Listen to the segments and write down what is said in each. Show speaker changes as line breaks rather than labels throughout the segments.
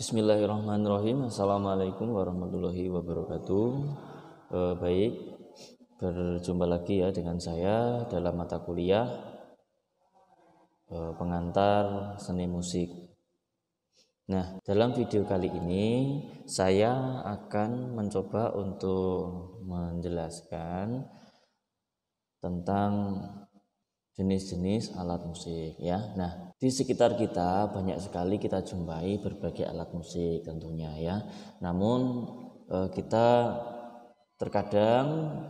Bismillahirrahmanirrahim. Assalamualaikum warahmatullahi wabarakatuh. Baik, berjumpa lagi ya dengan saya dalam mata kuliah pengantar seni musik. Nah, dalam video kali ini saya akan mencoba untuk menjelaskan tentang jenis-jenis alat musik ya. Nah, di sekitar kita banyak sekali kita jumpai berbagai alat musik tentunya ya. Namun kita terkadang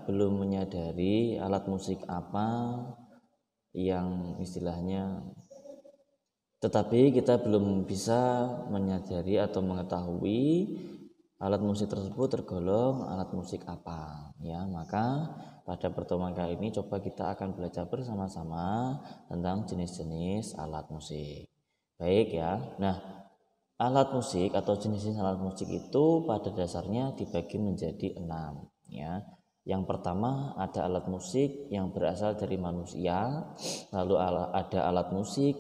belum menyadari alat musik apa yang istilahnya, tetapi kita belum bisa menyadari atau mengetahui alat musik tersebut tergolong alat musik apa ya. Maka pada pertemuan kali ini coba kita akan belajar bersama-sama tentang jenis-jenis alat musik. Baik ya. Nah, alat musik atau jenis-jenis alat musik itu pada dasarnya dibagi menjadi 6 ya. Yang pertama ada alat musik yang berasal dari manusia, lalu ada alat musik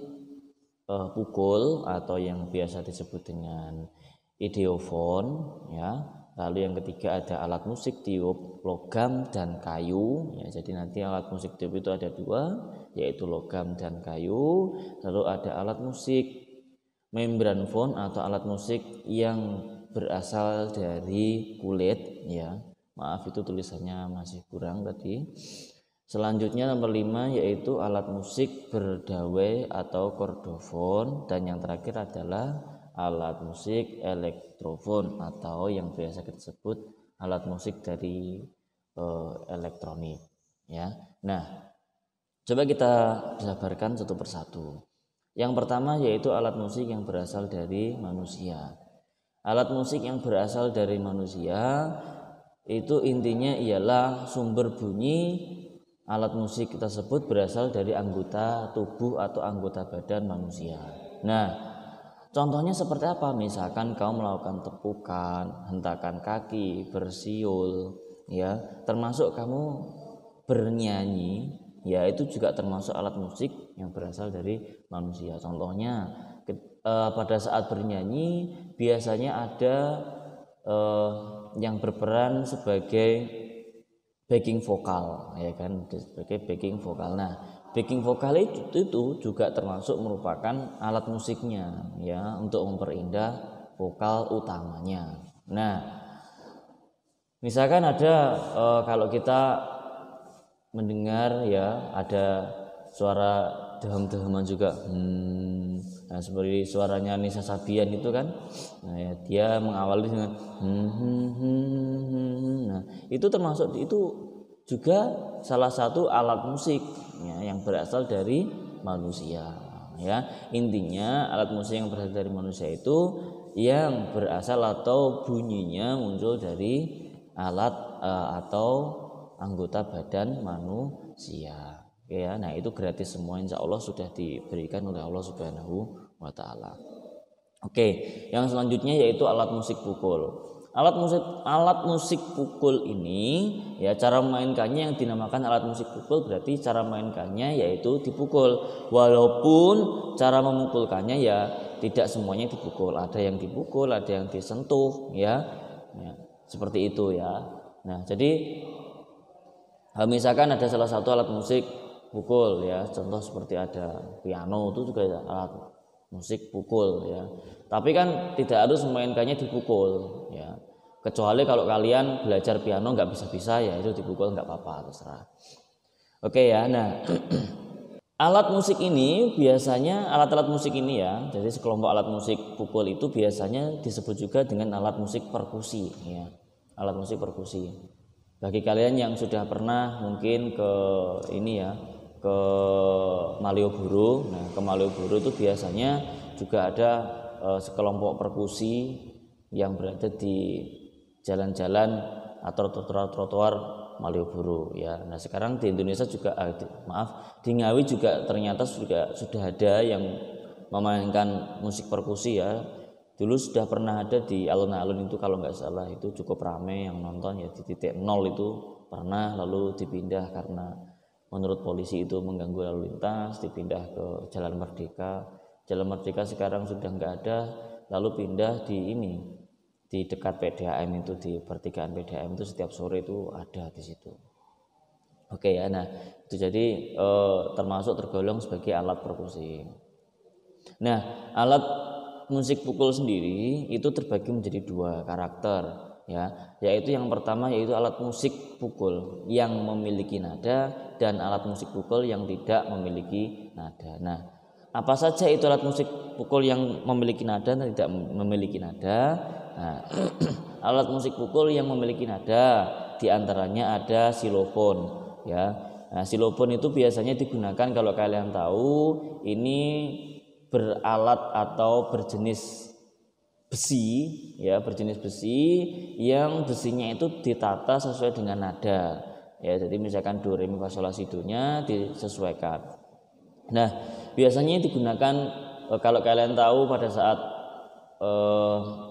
pukul atau yang biasa disebut dengan ideofon ya. Lalu yang ketiga ada alat musik tiup logam dan kayu ya. Jadi nanti alat musik tiup itu ada 2, yaitu logam dan kayu. Lalu ada alat musik membranfon atau alat musik yang berasal dari kulit ya. Maaf itu tulisannya masih kurang tadi. Selanjutnya nomor 5 yaitu alat musik berdawai atau kordofon, dan yang terakhir adalah alat musik elektrofon atau yang biasa kita sebut alat musik dari elektronik ya. Nah, coba kita jabarkan satu persatu. Yang pertama yaitu alat musik yang berasal dari manusia. Alat musik yang berasal dari manusia itu intinya ialah sumber bunyi alat musik kita sebut berasal dari anggota tubuh atau anggota badan manusia. Nah, contohnya seperti apa? Misalkan kau melakukan tepukan, hentakan kaki, bersiul, ya, termasuk kamu bernyanyi, ya itu juga termasuk alat musik yang berasal dari manusia. Contohnya pada saat bernyanyi biasanya ada yang berperan sebagai backing vokal, ya kan, sebagai backing vokal. Nah, backing vokal itu juga termasuk merupakan alat musiknya ya untuk memperindah vokal utamanya. Nah, misalkan ada kalau kita mendengar ya ada suara dehem-deheman juga, nah seperti suaranya Nisa Sabian itu kan, nah ya, dia mengawali dengan nah itu termasuk, itu juga salah satu alat musik ya, yang berasal dari manusia ya. Intinya alat musik yang berasal dari manusia itu yang berasal atau bunyinya muncul dari alat atau anggota badan manusia ya. Nah itu gratis semua, insya Allah sudah diberikan oleh Allah Subhanahu wa Ta'ala. Oke, yang selanjutnya yaitu alat musik pukul. Alat musik pukul ini ya, cara memainkannya yang dinamakan alat musik pukul berarti cara mainkannya yaitu dipukul, walaupun cara memukulkannya ya tidak semuanya dipukul, ada yang dipukul, ada yang disentuh ya, seperti itu ya. Nah jadi misalkan ada salah satu alat musik pukul ya, contoh seperti ada piano, itu juga alat musik pukul ya. Tapi kan tidak harus memainkannya dipukul ya. Kecuali kalau kalian belajar piano nggak bisa-bisa ya itu dipukul nggak apa-apa, terserah. Oke ya. Nah, alat musik ini biasanya alat-alat musik ini ya. Jadi sekelompok alat musik pukul itu biasanya disebut juga dengan alat musik perkusi ya. Alat musik perkusi. Bagi kalian yang sudah pernah mungkin ke ini ya, ke Malioboro. Nah, ke Malioboro itu biasanya juga ada sekelompok perkusi yang berada di jalan-jalan atau trotoar Malioboro ya. Nah, sekarang di Indonesia juga di Ngawi juga ternyata sudah ada yang memainkan musik perkusi ya. Dulu sudah pernah ada di alun-alun itu, kalau nggak salah itu cukup ramai yang nonton ya, di titik 0 itu pernah, lalu dipindah karena menurut polisi itu mengganggu lalu lintas, dipindah ke Jalan Merdeka. Jalan Merdeka sekarang sudah nggak ada, lalu pindah di ini, di dekat PDAM itu, di pertigaan PDAM itu setiap sore itu ada di situ. Oke ya, nah itu jadi termasuk tergolong sebagai alat perkusi. Nah, alat musik pukul sendiri itu terbagi menjadi dua karakter ya, yaitu yang pertama yaitu alat musik pukul yang memiliki nada dan alat musik pukul yang tidak memiliki nada. Nah, apa saja itu alat musik pukul yang memiliki nada dan tidak memiliki nada? Nah, alat musik pukul yang memiliki nada diantaranya ada silofon ya. Nah, silofon itu biasanya digunakan kalau kalian tahu ini beralat atau berjenis besi ya, berjenis besi yang besinya itu ditata sesuai dengan nada ya. Jadi misalkan do re mi fa sol la si do nya disesuaikan. Nah, biasanya digunakan kalau kalian tahu pada saat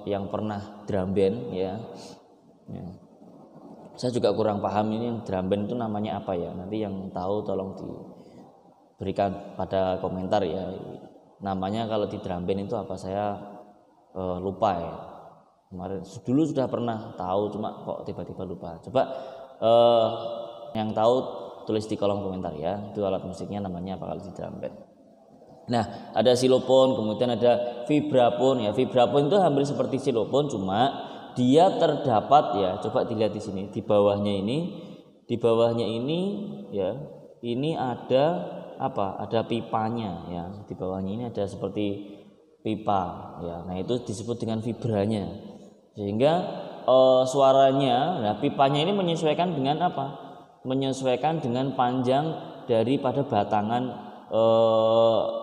yang pernah drum band ya. Saya juga kurang paham ini yang drum band itu namanya apa ya. Nanti yang tahu tolong diberikan pada komentar ya. Namanya kalau di drum band itu apa, saya lupa ya. Kemarin dulu sudah pernah tahu, cuma kok tiba-tiba lupa. Coba yang tahu tulis di kolom komentar ya. Itu alat musiknya namanya apa kalau di drum band. Nah, ada silofon, kemudian ada vibrafon ya. Vibrafon itu hampir seperti silofon, cuma dia terdapat ya. Coba dilihat di sini, di bawahnya ini ya. Ini ada apa? Ada pipanya ya. Di bawahnya ini ada seperti pipa ya. Nah, itu disebut dengan vibranya. Sehingga suaranya, nah pipanya ini menyesuaikan dengan apa? Menyesuaikan dengan panjang daripada batangan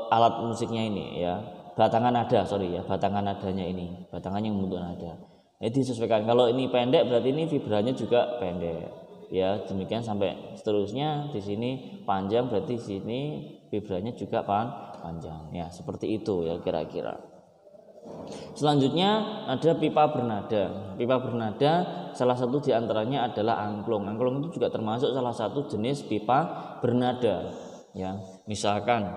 alat musiknya ini ya. Batangan nada, batangan nadanya ini. Batangan yang membentuk nada. Jadi disesuaikan. Kalau ini pendek berarti ini vibranya juga pendek. Ya, demikian sampai seterusnya. Di sini panjang berarti di sini vibranya juga panjang. Ya, seperti itu ya kira-kira. Selanjutnya ada pipa bernada. Pipa bernada salah satu diantaranya adalah angklung. Angklung itu juga termasuk salah satu jenis pipa bernada. Ya, misalkan.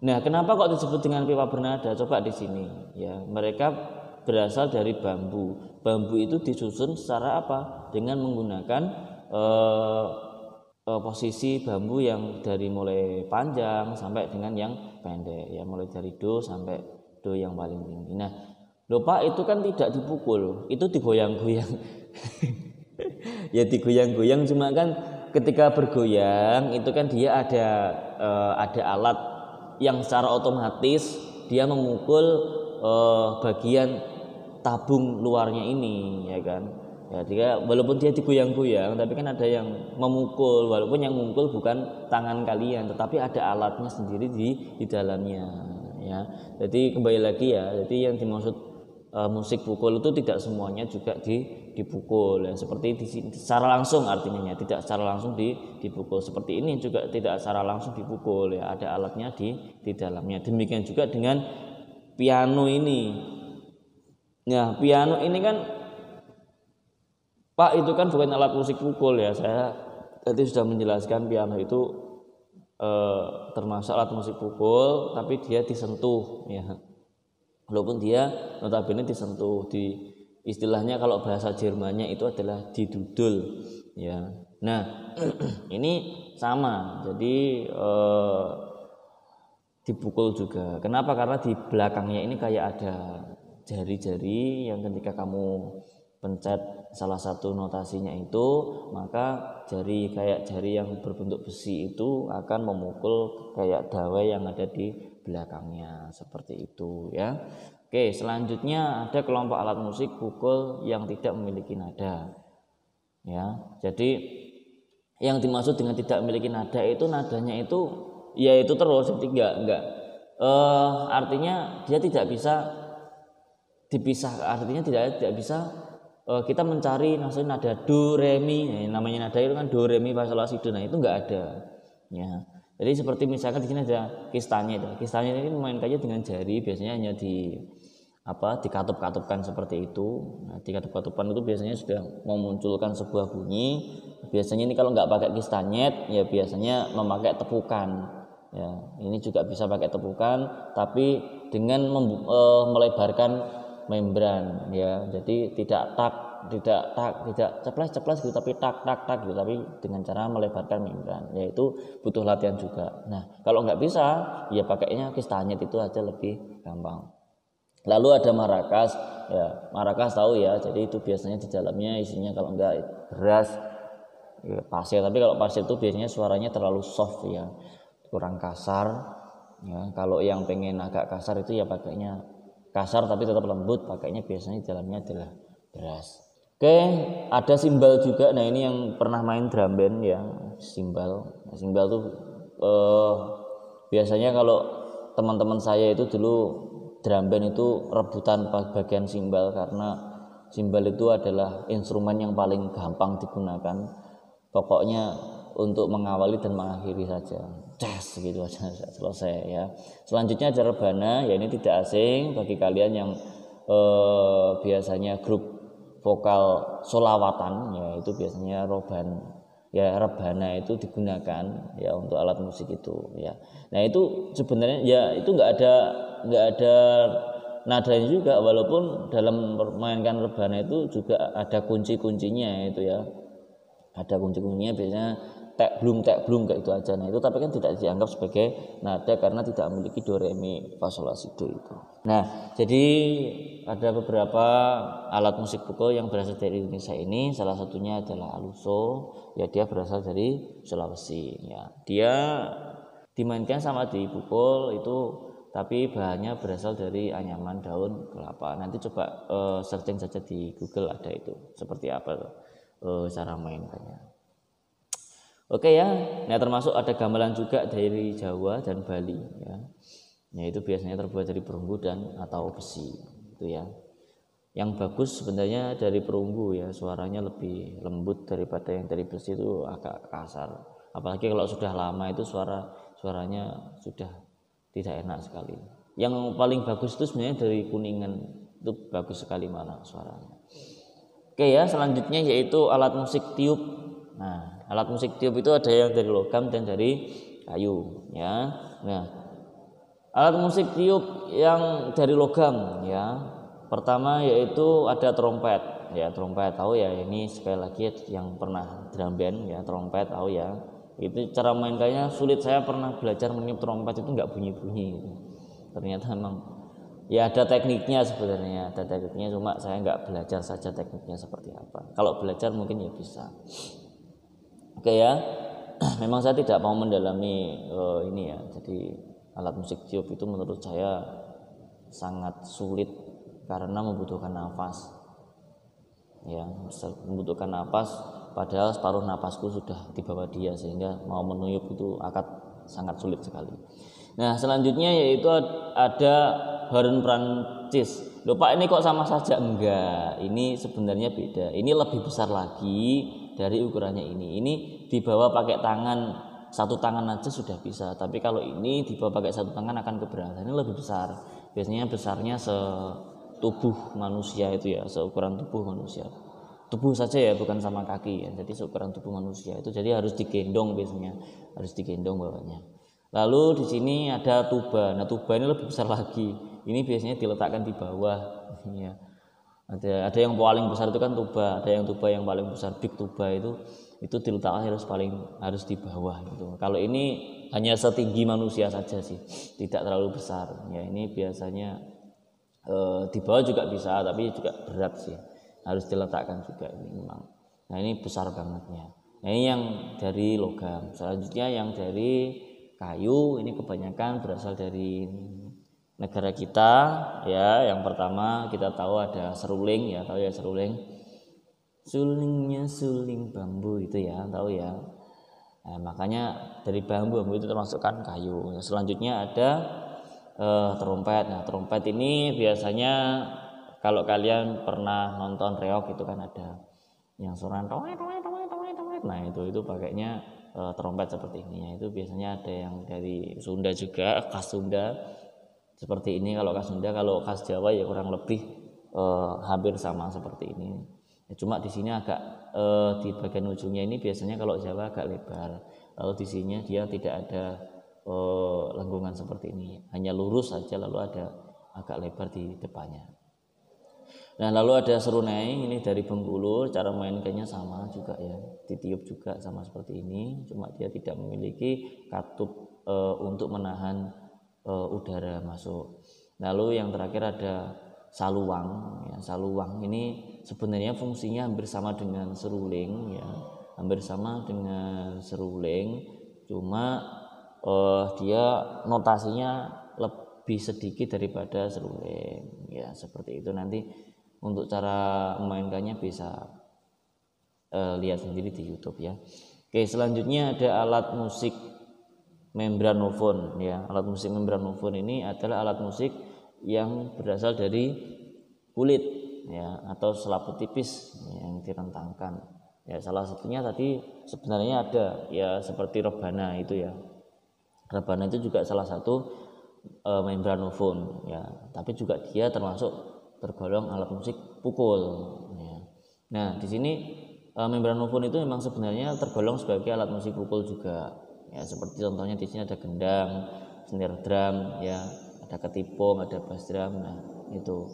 Nah, kenapa kok disebut dengan pipa bernada? Coba di sini. Ya, mereka berasal dari bambu. Bambu itu disusun secara apa? Dengan menggunakan posisi bambu yang dari mulai panjang sampai dengan yang pendek ya, mulai dari do sampai do yang paling tinggi. Nah, lupa itu kan tidak dipukul, itu digoyang-goyang. Ya digoyang-goyang, cuma kan ketika bergoyang itu kan dia ada alat yang secara otomatis dia memukul bagian tabung luarnya ini ya kan. Ya, dia walaupun dia digoyang-goyang tapi kan ada yang memukul, walaupun yang memukul bukan tangan kalian tetapi ada alatnya sendiri di dalamnya ya. Jadi kembali lagi ya, jadi yang dimaksud musik pukul itu tidak semuanya juga dipukul ya, seperti di sini secara langsung artinya ya, tidak secara langsung dipukul. Seperti ini juga tidak secara langsung dipukul ya, ada alatnya di dalamnya. Demikian juga dengan piano ini. Nah, piano ini kan Pak itu kan bukan alat musik pukul ya. Saya tadi sudah menjelaskan piano itu termasuk alat musik pukul, tapi dia disentuh ya. Walaupun dia notabene disentuh, di istilahnya kalau bahasa Jermannya itu adalah didudul ya. Nah, ini sama. Jadi dipukul juga. Kenapa? Karena di belakangnya ini kayak ada jari-jari yang ketika kamu pencet salah satu notasinya itu, maka kayak jari yang berbentuk besi itu akan memukul kayak dawai yang ada di belakangnya, seperti itu ya. Oke, selanjutnya ada kelompok alat musik pukul yang tidak memiliki nada ya. Jadi yang dimaksud dengan tidak memiliki nada itu nadanya itu ya itu terus, jadi enggak artinya dia tidak bisa dipisah, artinya tidak bisa kita mencari maksudnya nada do re mi, namanya nada itu kan do re mi fa sol la si do, nah itu enggak ada ya. Jadi seperti misalkan di sini ada kistanya itu. Kistanya ini memainkannya dengan jari, biasanya hanya dikatup-katupkan seperti itu. Nah, dikatup-katupkan itu biasanya sudah memunculkan sebuah bunyi. Biasanya ini kalau nggak pakai kistanyet ya biasanya memakai tepukan. Ya, ini juga bisa pakai tepukan, tapi dengan melebarkan membran ya. Jadi tidak ceplas gitu, tapi tak gitu, tapi dengan cara melebarkan membran, yaitu butuh latihan juga. Nah, kalau nggak bisa ya pakainya kistanyet, itu aja lebih gampang. Lalu ada marakas ya, marakas tahu ya, jadi itu biasanya di dalamnya isinya kalau enggak beras ya, pasir, tapi kalau pasir itu biasanya suaranya terlalu soft ya, kurang kasar ya. Kalau yang pengen agak kasar itu ya pakainya kasar tapi tetap lembut, pakainya biasanya di dalamnya adalah beras. Oke, ada simbal juga. Nah, ini yang pernah main drum band ya, simbal. Nah, simbal tuh biasanya kalau teman-teman saya itu dulu drum band itu rebutan bagian simbal, karena simbal itu adalah instrumen yang paling gampang digunakan. Pokoknya untuk mengawali dan mengakhiri saja, ces gitu aja selesai ya. Selanjutnya ada rebana, ya ini tidak asing bagi kalian yang biasanya grup vokal solawatan ya, itu biasanya rebana itu digunakan ya untuk alat musik itu ya. Nah, itu sebenarnya ya itu nggak ada nadanya juga, walaupun dalam memainkan rebana itu juga ada kunci-kuncinya itu ya. Ada kunci-kuncinya, biasanya tek blung kayak itu aja. Nah, itu tapi kan tidak dianggap sebagai nada karena tidak memiliki do re mi fa sol la si do itu. Nah, jadi ada beberapa alat musik pukul yang berasal dari Indonesia ini, salah satunya adalah aluso, ya dia berasal dari Sulawesi ya. Dia dimainkan sama dipukul itu, tapi bahannya berasal dari anyaman daun kelapa. Nanti coba searching saja di Google, ada itu seperti apa cara mainkannya. Oke ya, nah termasuk ada gamelan juga dari Jawa dan Bali ya. Nah, itu biasanya terbuat dari perunggu dan atau besi itu ya. Yang bagus sebenarnya dari perunggu ya, suaranya lebih lembut daripada yang dari besi, itu agak kasar. Apalagi kalau sudah lama itu suaranya sudah tidak enak sekali. Yang paling bagus itu sebenarnya dari Kuningan, itu bagus sekali malah suaranya. Oke ya, selanjutnya yaitu alat musik tiup. Nah, alat musik tiup itu ada yang dari logam dan dari kayu ya. Nah, alat musik tiup yang dari logam ya, pertama yaitu ada trompet ya. Trompet tahu ya, ini sekali lagi yang pernah drum band ya, trompet tahu ya. Itu cara mainkannya sulit, saya pernah belajar meniup trompet itu nggak bunyi-bunyi gitu. Ternyata memang ya ada tekniknya sebenarnya, cuma saya nggak belajar saja tekniknya seperti apa. Kalau belajar mungkin ya bisa. Oke ya, memang saya tidak mau mendalami ini ya. Jadi alat musik tiup itu menurut saya sangat sulit karena membutuhkan nafas. Ya, membutuhkan nafas, padahal separuh napasku sudah di bawah dia, sehingga mau meniup itu akan sangat sulit sekali. Nah, selanjutnya yaitu ada horn Prancis. Loh Pak, ini kok sama saja? Enggak, ini sebenarnya beda. Ini lebih besar lagi dari ukurannya ini. Ini dibawa pakai tangan, satu tangan aja sudah bisa. Tapi kalau ini dibawa pakai satu tangan akan keberatan. Ini lebih besar. Biasanya besarnya setubuh manusia itu ya, seukuran tubuh manusia. Tubuh saja ya, bukan sama kaki ya. Jadi seukuran tubuh manusia itu. Jadi harus digendong biasanya, harus digendong bawahnya. Lalu di sini ada tuba. Nah, tuba ini lebih besar lagi. Ini biasanya diletakkan di bawah. Ya. Ada yang paling besar itu kan tuba. Ada yang tuba yang paling besar, big tuba itu diletakkan harus di bawah gitu. Kalau ini hanya setinggi manusia saja sih, tidak terlalu besar. Ya, ini biasanya di bawah juga bisa, tapi juga berat sih. Harus diletakkan juga ini memang. Nah, ini besar bangetnya. Nah, ini yang dari logam. Selanjutnya yang dari kayu, ini kebanyakan berasal dari negara kita ya. Yang pertama kita tahu ada seruling ya, tahu ya seruling. Sulingnya suling bambu itu ya, tahu ya. Nah, makanya dari bambu itu termasukkan kayu. Nah, selanjutnya ada trompet. Nah, trompet ini biasanya kalau kalian pernah nonton reog itu kan ada yang suara toet. Nah, itu pakainya trompet seperti ini ya. Itu biasanya ada yang dari Sunda juga, khas Sunda seperti ini. Kalau khas Sunda, kalau khas Jawa ya kurang lebih hampir sama seperti ini ya, cuma di sini agak di bagian ujungnya ini biasanya kalau Jawa agak lebar, lalu di sini dia tidak ada lengkungan seperti ini, hanya lurus saja lalu ada agak lebar di depannya. Nah, lalu ada serunai, ini dari Bengkulu, cara mainkannya sama juga ya, ditiup juga sama seperti ini, cuma dia tidak memiliki katup untuk menahan udara masuk. Lalu yang terakhir ada saluang ya. Saluang ini sebenarnya fungsinya hampir sama dengan seruling ya, hampir sama dengan seruling, cuma dia notasinya lebih sedikit daripada seruling ya, seperti itu. Nanti untuk cara memainkannya bisa lihat sendiri di YouTube ya. Oke, selanjutnya ada alat musik membranofon ya. Alat musik membranofon ini adalah alat musik yang berasal dari kulit ya, atau selaput tipis yang direntangkan ya. Salah satunya tadi sebenarnya ada ya, seperti rebana itu ya. Rebana itu juga salah satu membranofon ya, tapi juga dia termasuk tergolong alat musik pukul ya. Nah, di sini membranofon itu memang sebenarnya tergolong sebagai alat musik pukul juga ya, seperti contohnya di sini ada gendang, snare drum ya, ada ketipung, ada bass drum. Nah, itu.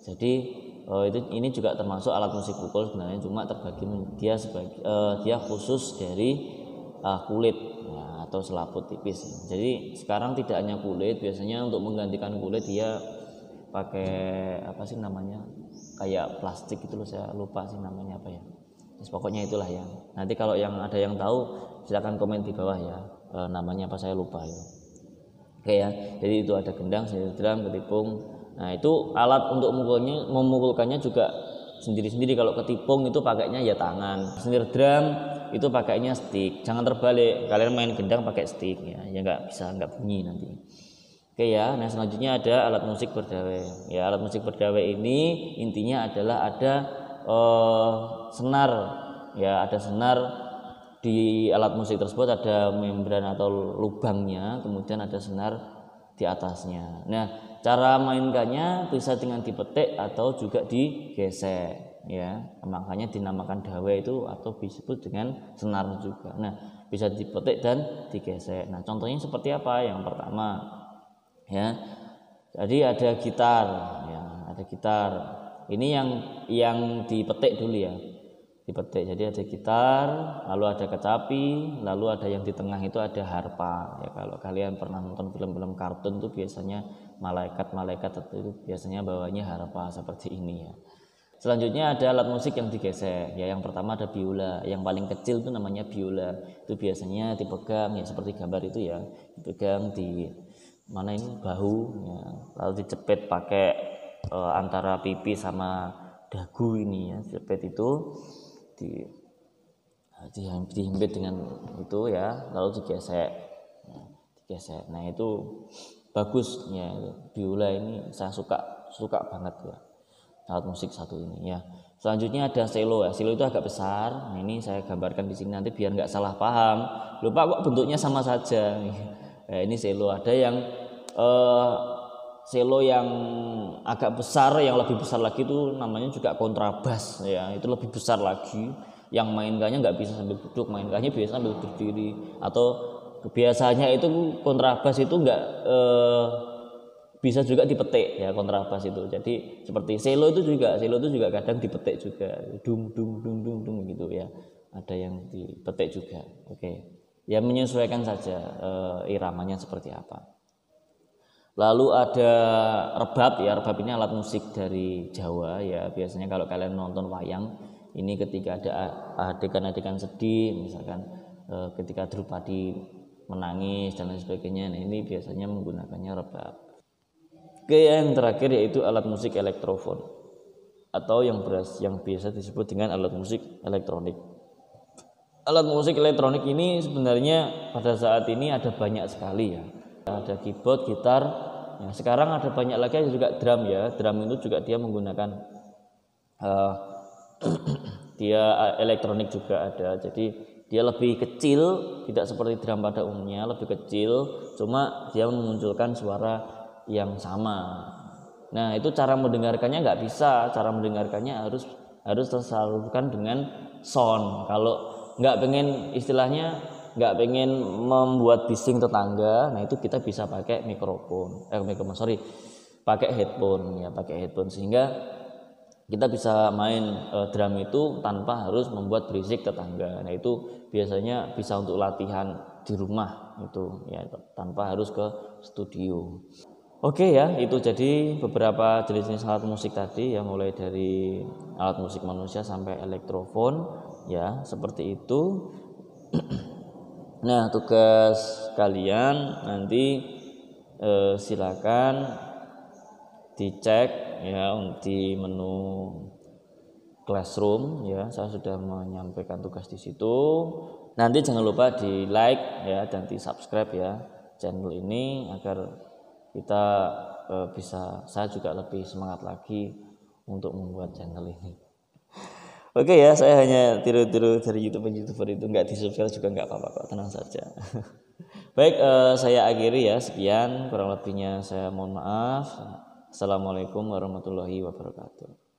Jadi ini juga termasuk alat musik pukul sebenarnya, cuma terbagi dia sebagai dia khusus dari kulit ya, atau selaput tipis. Jadi sekarang tidak hanya kulit, biasanya untuk menggantikan kulit dia pakai apa sih namanya, kayak plastik itu loh, saya lupa sih namanya apa ya. Pokoknya itulah ya. Nanti kalau yang ada yang tahu silakan komen di bawah ya, namanya apa saya lupa ya. Oke ya, jadi itu ada gendang, snare drum, ketipung. Nah, itu alat untuk memukulkannya juga sendiri-sendiri. Kalau ketipung itu pakainya ya tangan, snare drum itu pakainya stick. Jangan terbalik, kalian main gendang pakai stick ya, nggak bunyi nanti. Oke ya, nah selanjutnya ada alat musik berdawai. Ya, alat musik berdawai ini intinya adalah ada senar ya, ada senar di alat musik tersebut, ada membran atau lubangnya, kemudian ada senar di atasnya. Nah, cara mainkannya bisa dengan dipetik atau juga digesek ya, makanya dinamakan dawai itu atau disebut dengan senar juga. Nah, bisa dipetik dan digesek. Nah, contohnya seperti apa? Yang pertama ya, jadi ada gitar ya, ada gitar. Ini yang dipetik dulu ya, dipetik. Jadi ada gitar, lalu ada kecapi, lalu ada yang di tengah itu ada harpa ya. Kalau kalian pernah nonton film-film kartun tuh biasanya malaikat itu biasanya bawanya harpa seperti ini ya. Selanjutnya ada alat musik yang digesek ya. Yang pertama ada biola, yang paling kecil itu namanya biola. Itu biasanya dipegang ya, seperti gambar itu ya, dipegang di mana ini bahu ya, lalu dicepet pakai antara pipi sama dagu ini ya, jepit itu dihimpit dengan itu ya, lalu digesek. Nah, itu bagus ya, biola ini saya suka banget ya, alat musik satu ini ya. Selanjutnya ada cello ya. Cello itu agak besar. Nah, ini saya gambarkan di sini nanti biar nggak salah paham. Lupa kok bentuknya sama saja. Nah, ini cello. Ada yang cello yang agak besar, yang lebih besar lagi itu namanya juga kontrabas ya. Itu lebih besar lagi. Yang mainkannya nggak bisa sambil duduk, mainkannya biasa sambil berdiri. Atau biasanya itu kontrabas itu nggak bisa juga dipetik ya, kontrabas itu. Jadi seperti cello itu juga kadang dipetik juga, dung dung dung dung dung gitu ya. Ada yang dipetik juga. Oke. Ya, menyesuaikan saja iramanya seperti apa. Lalu ada rebab ya. Rebab ini alat musik dari Jawa ya. Biasanya kalau kalian nonton wayang, ini ketika ada adegan-adegan sedih, misalkan ketika Drupadi menangis dan lain sebagainya, nah ini biasanya menggunakannya rebab. Oke, yang terakhir yaitu alat musik elektrofon atau yang biasa disebut dengan alat musik elektronik. Alat musik elektronik ini sebenarnya pada saat ini ada banyak sekali ya. Ada keyboard, gitar. Ya, sekarang ada banyak lagi juga drum ya. Drum itu juga dia menggunakan dia elektronik juga ada. Jadi dia lebih kecil, tidak seperti drum pada umumnya, lebih kecil, cuma dia memunculkan suara yang sama. Nah, itu cara mendengarkannya nggak bisa. Cara mendengarkannya harus tersalurkan dengan sound. Kalau nggak pengen istilahnya nggak pengen membuat bising tetangga, nah itu kita bisa pakai pakai headphone sehingga kita bisa main drum itu tanpa harus membuat berisik tetangga. Nah itu biasanya bisa untuk latihan di rumah itu ya, tanpa harus ke studio. Oke ya, itu jadi beberapa jenis alat musik tadi ya, mulai dari alat musik manusia sampai elektrofon ya, seperti itu. Nah, tugas kalian nanti silakan dicek ya di menu Classroom ya. Saya sudah menyampaikan tugas di situ. Nanti jangan lupa di like ya dan di subscribe ya channel ini agar kita saya juga lebih semangat lagi untuk membuat channel ini. Oke ya, saya hanya tiru-tiru dari YouTuber itu, nggak di subscribe juga nggak apa-apa kok, tenang saja. Baik, saya akhiri ya, sekian, kurang lebihnya saya mohon maaf. Assalamualaikum warahmatullahi wabarakatuh.